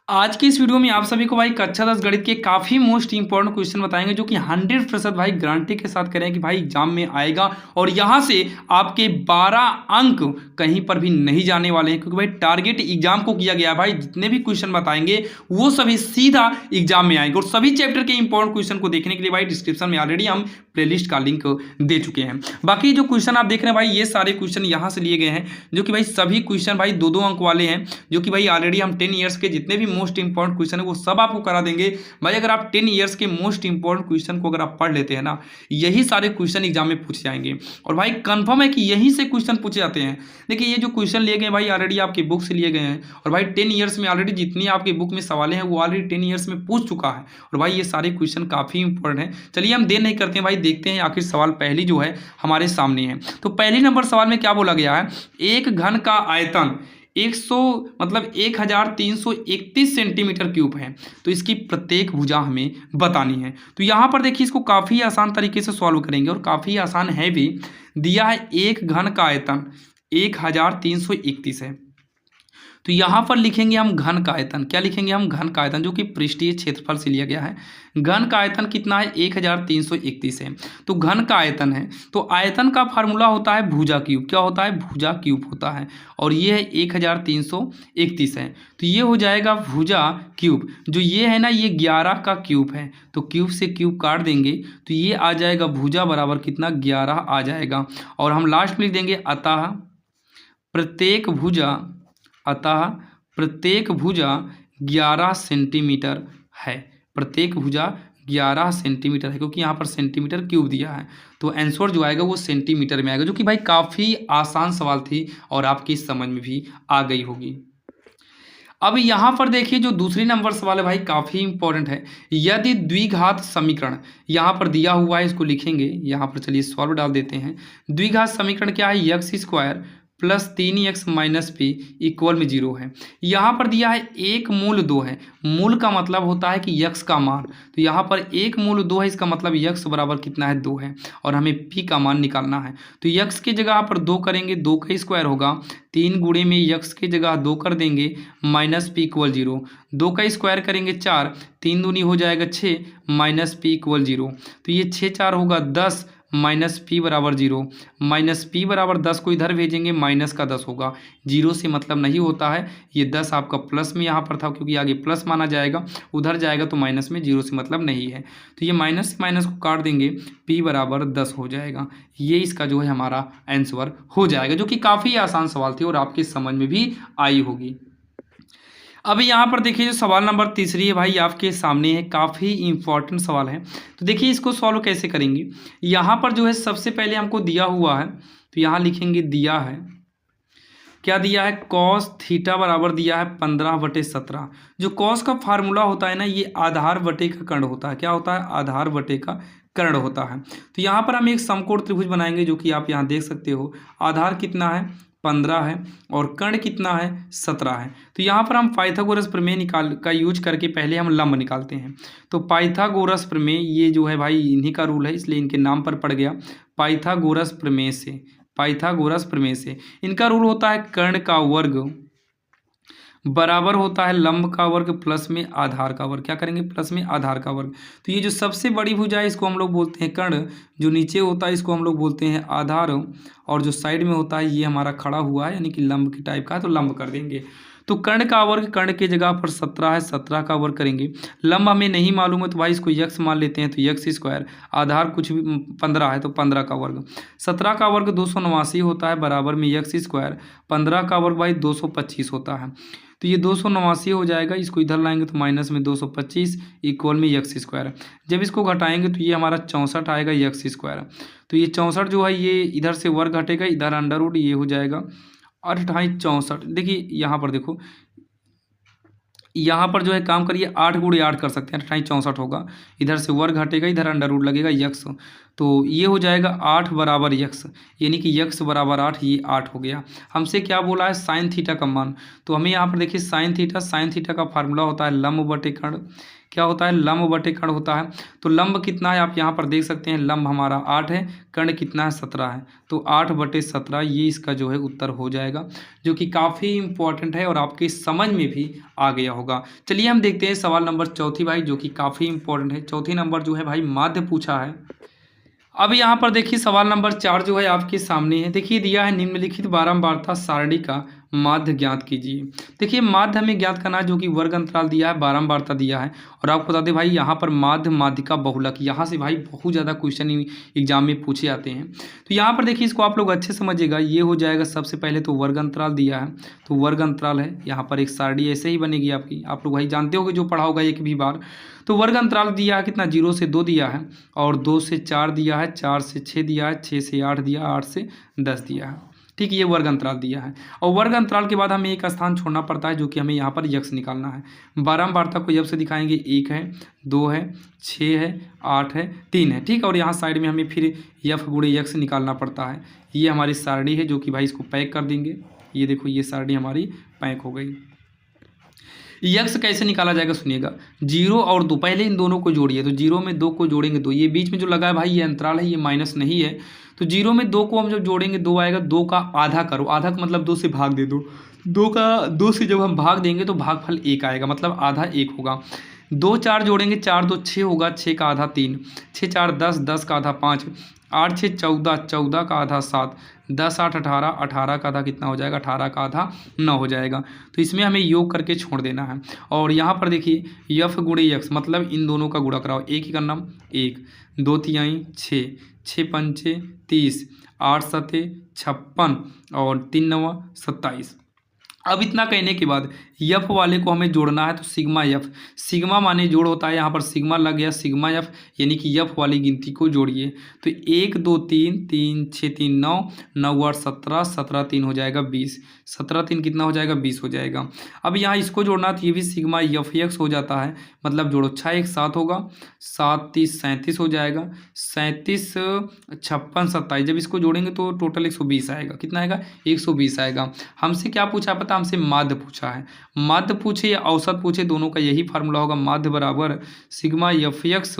आज की इस वीडियो में आप सभी को भाई कक्षा 10 गणित के काफ़ी मोस्ट इंपॉर्टेंट क्वेश्चन बताएंगे जो कि 100% भाई गारंटी के साथ करें कि भाई एग्जाम में आएगा और यहाँ से आपके 12 अंक कहीं पर भी नहीं जाने वाले हैं, क्योंकि भाई टारगेट एग्जाम को किया गया है। भाई जितने भी क्वेश्चन बताएंगे वो सभी सीधा एग्जाम में आएंगे और सभी चैप्टर के इंपॉर्टेंट क्वेश्चन को देखने के लिए भाई डिस्क्रिप्शन में ऑलरेडी हम प्लेलिस्ट का लिंक दे चुके हैं। बाकी जो क्वेश्चन आप देख रहे हैं भाई ये सारे क्वेश्चन यहाँ से लिए गए हैं, जो कि भाई सभी क्वेश्चन भाई 2-2 अंक वाले हैं, जो कि भाई ऑलरेडी हम 10 ईयर्स के जितने भी मोस्ट इंपॉर्टेंट क्वेश्चन है वो सब आपको करा देंगे। भाई अगर आप 10 ईयर्स के मोस्ट इंपॉर्टेंट क्वेश्चन को अगर आप पढ़ लेते हैं ना, यही सारे क्वेश्चन एग्जाम में पूछे जाएंगे और भाई कंफर्म है कि यहीं से क्वेश्चन पूछे जाते हैं। देखिए ये जो क्वेश्चन लिए गए भाई ऑलरेडी आपकी बुक से लिए गए हैं और भाई 10 ईयर्स में ऑलरेडी जितनी आपकी बुक में सवालें हैं वो ऑलरेडी 10 ईयर्स में पूछ चुका है और भाई ये सारे क्वेश्चन काफ़ी इंपॉर्टेंट है। चलिए हम देर नहीं करते हैं भाई, देखते हैं आखिर सवाल पहली जो है हमारे सामने है। तो पहली नंबर सवाल में क्या बोला गया है, एक घन का आयतन 1331 सेंटीमीटर क्यूब है, तो इसकी प्रत्येक भुजा हमें बतानी है। तो यहाँ पर देखिए इसको काफ़ी आसान तरीके से सॉल्व करेंगे और काफ़ी आसान है भी। दिया है एक घन का आयतन 1331 है, तो यहाँ पर लिखेंगे हम घन का आयतन। क्या लिखेंगे हम? घन का आयतन, जो कि पृष्ठीय क्षेत्रफल से लिया गया है। घन का आयतन कितना है? 1331 है, तो घन का आयतन है। तो आयतन का फार्मूला होता है भुजा क्यूब। क्या होता है? भुजा क्यूब होता है और ये है 1331 है, तो ये हो जाएगा भुजा क्यूब। जो ये है ना, ये 11 का क्यूब है, तो क्यूब से क्यूब काट देंगे तो ये आ जाएगा भुजा बराबर कितना? 11 आ जाएगा। और हम लास्ट में लिख देंगे अतः प्रत्येक भुजा 11 सेंटीमीटर है। प्रत्येक भुजा 11 सेंटीमीटर है, क्योंकि यहाँ पर सेंटीमीटर क्यूब दिया है, तो आंसर जो आएगा वो सेंटीमीटर में आएगा, जो कि भाई काफ़ी आसान सवाल थी और आपकी समझ में भी आ गई होगी। अब यहाँ पर देखिए जो दूसरी नंबर सवाल है भाई काफ़ी इंपॉर्टेंट है। यदि द्विघात समीकरण यहाँ पर दिया हुआ है, इसको लिखेंगे यहाँ पर। चलिए सॉल्व डाल देते हैं। द्विघात समीकरण क्या है? X square plus 3x minus P equal में 0 है। यहाँ पर दिया है एक मूल 2 है। मूल का मतलब होता है कि x का मान, तो यहाँ पर एक मूल 2 है, इसका मतलब x बराबर कितना है? 2 है और हमें p का मान निकालना है। तो x की जगह पर 2 करेंगे, 2 का स्क्वायर होगा, 3 गुणे में x की जगह 2 कर देंगे माइनस पी इक्वल 0। 2 का स्क्वायर करेंगे 4, 3 दूनी हो जाएगा 6 माइनस पी इक्वल 0। तो ये 6 4 होगा 10 माइनस पी बराबर 0। माइनस पी बराबर 10 को इधर भेजेंगे, माइनस का 10 होगा। 0 से मतलब नहीं होता है, ये 10 आपका प्लस में यहाँ पर था, क्योंकि आगे प्लस माना जाएगा, उधर जाएगा तो माइनस में। 0 से मतलब नहीं है, तो ये माइनस से माइनस को काट देंगे, पी बराबर 10 हो जाएगा। ये इसका जो है हमारा आंसर हो जाएगा, जो कि काफ़ी आसान सवाल थी और आपकी समझ में भी आई होगी। अब यहाँ पर देखिए जो सवाल नंबर तीसरी है भाई आपके सामने है, काफ़ी इंपॉर्टेंट सवाल है। तो देखिए इसको सॉल्व कैसे करेंगे। यहाँ पर जो है सबसे पहले हमको दिया हुआ है, तो यहाँ लिखेंगे दिया है, क्या दिया है? कॉस थीटा बराबर दिया है 15/17। जो कॉस का फार्मूला होता है ना, ये आधार बटे का कर्ण होता है। क्या होता है? आधार बटे का कर्ण होता है। तो यहाँ पर हम एक समकोण त्रिभुज बनाएंगे, जो कि आप यहाँ देख सकते हो। आधार कितना है? 15 है और कर्ण कितना है? 17 है। तो यहाँ पर हम पाइथागोरस प्रमेय का यूज करके पहले हम लंब निकालते हैं। तो पाइथागोरस प्रमेय ये जो है भाई इन्हीं का रूल है, इसलिए इनके नाम पर पड़ गया। पाइथागोरस प्रमेय से इनका रूल होता है कर्ण का वर्ग बराबर होता है लंब का वर्ग प्लस में आधार का वर्ग। क्या करेंगे? प्लस में आधार का वर्ग। तो ये जो सबसे बड़ी भुजा है इसको हम लोग बोलते हैं कर्ण, जो नीचे होता है इसको हम लोग बोलते हैं आधार, और जो साइड में होता है ये हमारा खड़ा हुआ है, यानी कि लंब की टाइप का है, तो लंब कर देंगे। तो कर्ण का वर्ग, कर्ण की जगह पर 17 है, 17 का वर्ग करेंगे। लंब हमें नहीं मालूम है तो भाई इसको x मान लेते हैं, तो x स्क्वायर, आधार कुछ भी 15 है तो 15 का वर्ग, 17 का वर्ग 289 होता है, बराबर में x स्क्वायर, 15 का वर्ग भाई 225 होता है। तो ये 289 हो जाएगा, इसको इधर लाएंगे तो माइनस में 225 इक्वल में x स्क्वायर। जब इसको घटाएंगे तो ये हमारा 64 आएगा x स्क्वायर। तो ये 64 जो है ये इधर से वर्ग घटेगा, इधर अंडर रूट, ये हो जाएगा 8 × 64। देखिए यहाँ पर देखो, यहाँ पर जो है काम करिए 8 × 8 कर सकते हैं, 8 × 64 होगा, इधर से वर्ग घटेगा, इधर अंडर रूट लगेगा x, तो ये हो जाएगा 8 बराबर x, यानी कि x बराबर 8, ये 8 हो गया। हमसे क्या बोला है? साइन थीटा का मान। तो हमें यहाँ पर देखिए साइन थीटा का फार्मूला होता है लंब बटे कर्ण, क्या होता है, लंब बटे कर्ण होता है। तो लंब कितना है आप यहाँ पर देख सकते हैं, लंब हमारा 8 है, कर्ण कितना है 17 है, तो 8/17 ये इसका जो है उत्तर हो जाएगा, जो कि काफ़ी इंपॉर्टेंट है और आपकी समझ में भी आ गया होगा। चलिए हम देखते हैं सवाल नंबर चौथी भाई, जो कि काफ़ी इंपॉर्टेंट है। चौथी नंबर जो है भाई माध्य पूछा है। अब यहाँ पर देखिए सवाल नंबर 4 जो है आपके सामने है। देखिए दिया है निम्नलिखित बारंबारता सारणी का माध्य ज्ञात कीजिए। देखिए माध्य हमें ज्ञात करना है, जो कि वर्ग अंतराल दिया है, बारंबारता दिया है। और आपको बता दें भाई यहाँ पर माध्य माध्यिका बहुलक, यहाँ से भाई बहुत ज़्यादा क्वेश्चन एग्जाम में पूछे जाते हैं। तो यहाँ पर देखिए इसको आप लोग अच्छे समझिएगा, ये हो जाएगा सबसे पहले तो वर्ग अंतराल दिया है, तो वर्ग अंतराल है, यहाँ पर एक सारणी ऐसे ही बनेगी आपकी, आप लोग भाई जानते होगे जो पढ़ा होगा एक भी बार। तो वर्ग अंतराल दिया है कितना, 0 से 2 दिया है, और 2 से 4 दिया है, 4 से 6 दिया है, 6 से 8 दिया, 8 से 10 दिया है। ठीक, ये वर्ग अंतराल दिया है। और वर्ग अंतराल के बाद हमें एक स्थान छोड़ना पड़ता है, जो कि हमें यहाँ पर यक्ष निकालना है। बारंबारता को जब से दिखाएंगे 1 है, 2 है, 6 है, 8 है, 3 है। ठीक, और यहाँ साइड में हमें फिर यफ गुणे यक्ष निकालना पड़ता है। ये हमारी सारणी है, जो कि भाई इसको पैक कर देंगे। ये देखो ये सारणी हमारी पैक हो गई। यक्ष कैसे निकाला जाएगा सुनिएगा, 0 और 2, पहले इन दोनों को जोड़िए, तो 0 में 2 को जोड़ेंगे 2, ये बीच में जो लगा है भाई ये अंतराल है, ये माइनस नहीं है। तो 0 में 2 को हम जब जोड़ेंगे 2 आएगा, 2 का आधा करो, आधा का मतलब 2 से भाग दे दो, 2 से जब हम भाग देंगे तो भागफल 1 आएगा, मतलब आधा 1 होगा। 2 4 जोड़ेंगे, 4 2 6 होगा, 6 का आधा 3, 6 4 10, 10 का आधा 5, 8 6 14, 14 का आधा 7, 10 8 18, 18 का आधा कितना हो जाएगा, 18 का आधा 9 हो जाएगा। तो इसमें हमें योग करके छोड़ देना है। और यहाँ पर देखिए यफ गुणे यक्ष, मतलब इन दोनों का गुणा कराओ, एक ही करना, 1 2 तिहाई 6, 6 पंचे 30, 8 सते 56 और 3 9 27। अब इतना कहने के बाद यफ वाले को हमें जोड़ना है, तो सिग्मा यफ, सिग्मा माने जोड़ होता है, यहाँ पर सिग्मा लग गया, सिग्मा यफ यानी कि यफ वाली गिनती को जोड़िए। तो 1 2 3 3 6 3 9, 9 8 17, 17 3 हो जाएगा 20, 17 3 कितना हो जाएगा 20 हो जाएगा। अब यहाँ इसको जोड़ना, तो ये भी सिग्मा यफ यक्स हो जाता है, मतलब जोड़ो 6 1 7 होगा, 7 30 37 हो जाएगा, 37 56 27, जब इसको जोड़ेंगे तो टोटल 120 आएगा। कितना आएगा, 120 आएगा। हमसे क्या पूछा पता, हमसे माध्य पूछा है। माध्य पूछे या औसत पूछे, दोनों का यही फार्मूला होगा, माध्य बराबर सिग्मा एफ एक्स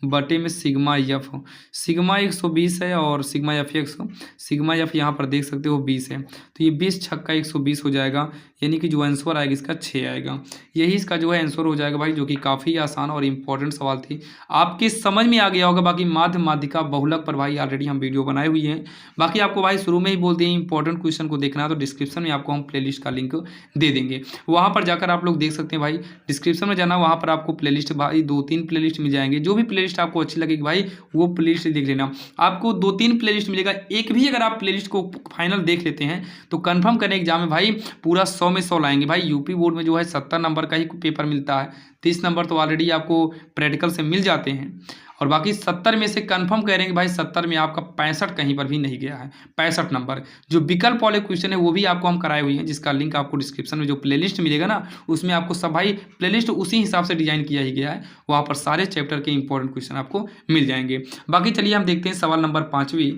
बटे में सिग्मा एफ। सिग्मा 120 है और sigma F x, sigma F यहाँ पर देख सकते हो 20 है, तो ये 20 छक्का 120 हो जाएगा, यानी कि जो आंसर आएगा इसका 6 आएगा। यही इसका जो है आंसर हो जाएगा भाई, जो कि काफ़ी आसान और इंपॉर्टेंट सवाल थी, आपके समझ में आ गया होगा। बाकी माध्य माध्यिका बहुलक पर भाई ऑलरेडी हम वीडियो बनाए हुई हैं। बाकी आपको भाई शुरू में ही बोल दिए इंपॉर्टेंट क्वेश्चन को देखना है, तो डिस्क्रिप्शन में आपको हम प्लेलिस्ट का लिंक दे देंगे, वहाँ पर जाकर आप लोग देख सकते हैं भाई। डिस्क्रिप्शन में जाना, वहाँ पर आपको प्लेलिस्ट भाई 2-3 प्लेलिस्ट मिल जाएंगे, जो भी प्लेलिस्ट आपको अच्छी लगेगी भाई वो प्लेलिस्ट देख लेना। आपको 2-3 प्लेलिस्ट मिलेगा, एक भी अगर आप प्लेलिस्ट को फाइनल देख लेते हैं तो कंफर्म करने एग्जाम में भाई पूरा 100 में 100 लाएंगे। भाई यूपी बोर्ड में जो है 70 नंबर का ही पेपर मिलता है, 30 नंबर तो ऑलरेडी आपको प्रैक्टिकल से मिल जाते हैं, और बाकी 70 में से कंफर्म कह रहे हैं कि भाई 70 में आपका 65 कहीं पर भी नहीं गया है। 65 नंबर जो विकल्प वाले क्वेश्चन है वो भी आपको हम कराए हुए हैं, जिसका लिंक आपको डिस्क्रिप्शन में जो प्लेलिस्ट मिलेगा ना, उसमें आपको सब भाई प्लेलिस्ट उसी हिसाब से डिजाइन किया ही गया है, वहाँ पर सारे चैप्टर के इंपॉर्टेंट क्वेश्चन आपको मिल जाएंगे। बाकी चलिए हम देखते हैं सवाल नंबर 5वीं।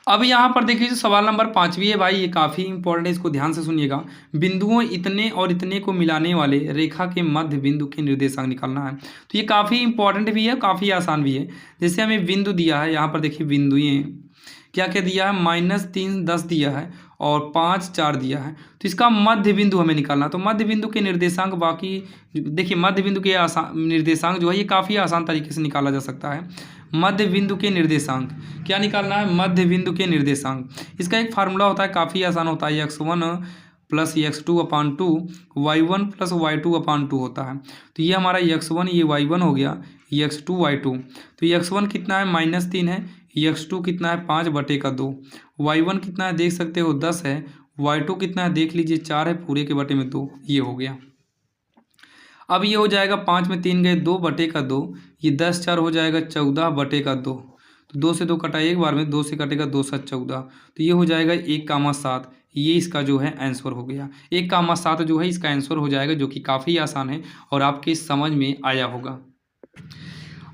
अब यहाँ पर देखिए जो सवाल नंबर 5वीं है भाई, ये काफ़ी इंपॉर्टेंट है, इसको ध्यान से सुनिएगा। बिंदुओं इतने और इतने को मिलाने वाले रेखा के मध्य बिंदु के निर्देशांक निकालना है। तो ये काफ़ी इंपॉर्टेंट भी है, काफ़ी आसान भी है। जैसे हमें बिंदु दिया है, यहाँ पर देखिए बिंदुएँ क्या क्या दिया है, -3 10 दिया है और 5 4 दिया है। तो इसका मध्य बिंदु हमें निकालना, तो मध्य बिंदु के निर्देशांक, बाकी देखिए मध्य बिंदु के निर्देशांक जो है ये काफ़ी आसान तरीके से निकाला जा सकता है। मध्य बिंदु के निर्देशांक क्या निकालना है, मध्य बिंदु के निर्देशांक, इसका एक फार्मूला होता है, काफ़ी आसान होता है, x1 + x2/2 y1 + y2/2 होता है। तो ये हमारा x1 ये y1 हो गया, x2 y2। तो x1 कितना है -3 है, x2 कितना है 5/2, y1 कितना है देख सकते हो 10 है, y2 कितना है देख लीजिए 4 है, पूरे के बटे में 2, ये हो गया। अब ये हो जाएगा 5 में 3 गए 2/2, ये 10 4 हो जाएगा 14/2, तो 2 से 2 कटा एक बार में, 2 से कटेगा 2 7 14, तो ये हो जाएगा 1,7, ये इसका जो है आंसर हो गया। 1,7 जो है इसका आंसर हो जाएगा, जो कि काफ़ी आसान है और आपके समझ में आया होगा।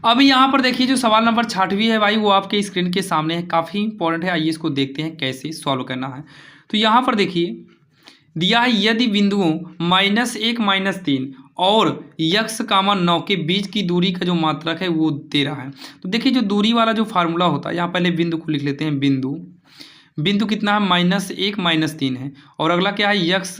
अब यहाँ पर देखिए जो सवाल नंबर 6वीं है भाई, वो आपके स्क्रीन के सामने है, काफ़ी इंपॉर्टेंट है। आइए इसको देखते हैं कैसे सॉल्व करना है। तो यहाँ पर देखिए दिया है, यदि बिंदुओं -1 -3 और यक्स कामा 9 के बीच की दूरी का जो मात्रक है वो 13 है। तो देखिए जो दूरी वाला जो फार्मूला होता है, यहाँ पहले बिंदु को लिख लेते हैं। बिंदु कितना है, -1 -3 है, और अगला क्या है, यक्स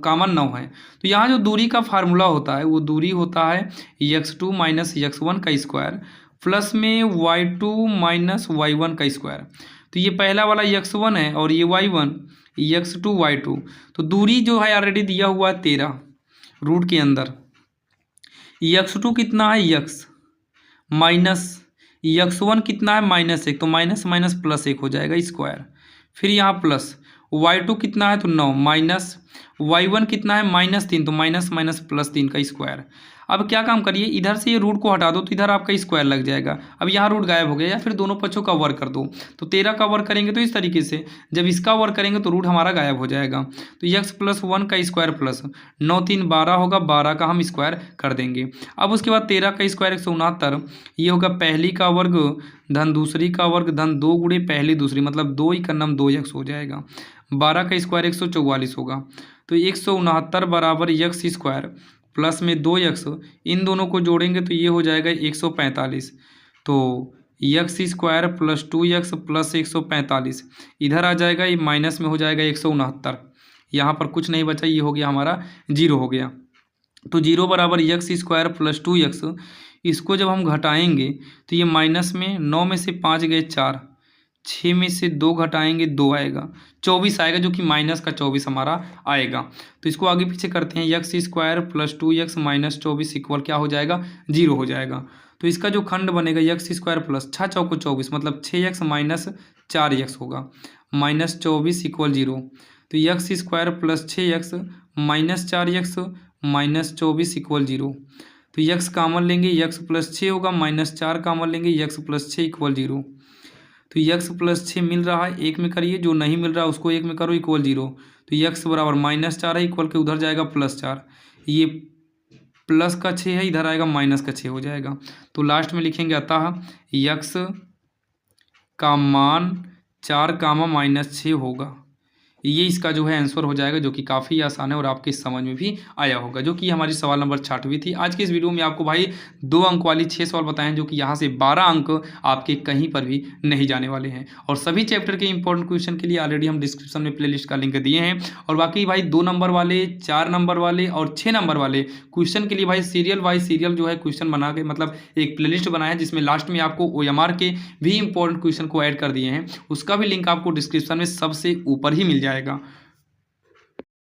कामा 9 है। तो यहाँ जो दूरी का फार्मूला होता है वो दूरी होता है x2 - x1 का स्क्वायर प्लस में y2 - y1 का स्क्वायर। तो ये पहला वाला x1 है और ये y1, x2 y2। तो दूरी जो है ऑलरेडी दिया हुआ है 13 रूट के अंदर। x2 कितना है, x माइनस x1 कितना है, -1, तो माइनस माइनस प्लस 1 हो जाएगा स्क्वायर। फिर यहाँ प्लस y2 कितना है, तो 9 माइनस y1 कितना है, -3, तो माइनस माइनस प्लस 3 का स्क्वायर। अब क्या काम करिए, इधर से ये रूट को हटा दो तो इधर आपका स्क्वायर लग जाएगा। अब यहाँ रूट गायब हो गया, या फिर दोनों पक्षों का वर्ग कर दो। तो 13 का वर्ग करेंगे तो इस तरीके से, जब इसका वर्ग करेंगे तो रूट हमारा गायब हो जाएगा। तो x+1 का स्क्वायर प्लस 9 3 12 होगा, 12 का हम स्क्वायर कर देंगे। अब उसके बाद 13 का स्क्वायर 169, ये होगा पहली का वर्ग धन दूसरी का वर्ग धन 2 गुणे पहली दूसरी, मतलब 2 ही का नाम 2x हो जाएगा। 12 का स्क्वायर 144 होगा। तो 169 बराबर x स्क्वायर प्लस में 2x, इन दोनों को जोड़ेंगे तो ये हो जाएगा 145। तो x square plus 2x plus 145 इधर आ जाएगा, ये माइनस में हो जाएगा 169। यहाँ पर कुछ नहीं बचा, ये हो गया हमारा 0 हो गया। तो 0 बराबर x स्क्वायर प्लस 2x, इसको जब हम घटाएंगे तो ये माइनस में 9 में से 5 गए 4, 6 में से 2 घटाएंगे 2 आएगा, 24 आएगा, जो कि माइनस का 24 हमारा आएगा। तो इसको आगे पीछे करते हैं, x square plus 2x minus 24 equal क्या हो जाएगा, 0 हो जाएगा। तो इसका जो खंड बनेगा x स्क्वायर प्लस 6 चौको 24, मतलब 6x माइनस 4x होगा, माइनस 24 इक्वल 0। तो x square plus 6x minus 4x minus 24 equal 0। तो x कामन लेंगे, x प्लस 6 होगा, माइनस 4 कामन लेंगे, x प्लस 6 इक्वल 0। तो x प्लस 6 मिल रहा है, एक में करिए, जो नहीं मिल रहा है उसको एक में करो, इक्वल 0। तो x बराबर -4 है, इक्वल के उधर जाएगा +4, ये प्लस का 6 है, इधर आएगा माइनस का 6 हो जाएगा। तो लास्ट में लिखेंगे अतः x का मान 4 -6 होगा। ये इसका जो है आंसर हो जाएगा, जो कि काफ़ी आसान है और आपके समझ में भी आया होगा, जो कि हमारी सवाल नंबर 6वीं थी। आज के इस वीडियो में आपको भाई 2 अंक वाली 6 सवाल बताए हैं, जो कि यहाँ से 12 अंक आपके कहीं पर भी नहीं जाने वाले हैं। और सभी चैप्टर के इंपॉर्टेंट क्वेश्चन के लिए ऑलरेडी हम डिस्क्रिप्शन में प्लेलिस्ट का लिंक दिए हैं। और बाकी भाई 2 नंबर वाले, 4 नंबर वाले और 6 नंबर वाले क्वेश्चन के लिए भाई सीरियल वाइज सीरियल जो है क्वेश्चन बना के, मतलब एक प्लेलिस्ट बनाया है, जिसमें लास्ट में आपको OMR के भी इंपॉर्टेंट क्वेश्चन को ऐड कर दिए हैं। उसका भी लिंक आपको डिस्क्रिप्शन में सबसे ऊपर ही मिल जाएगा।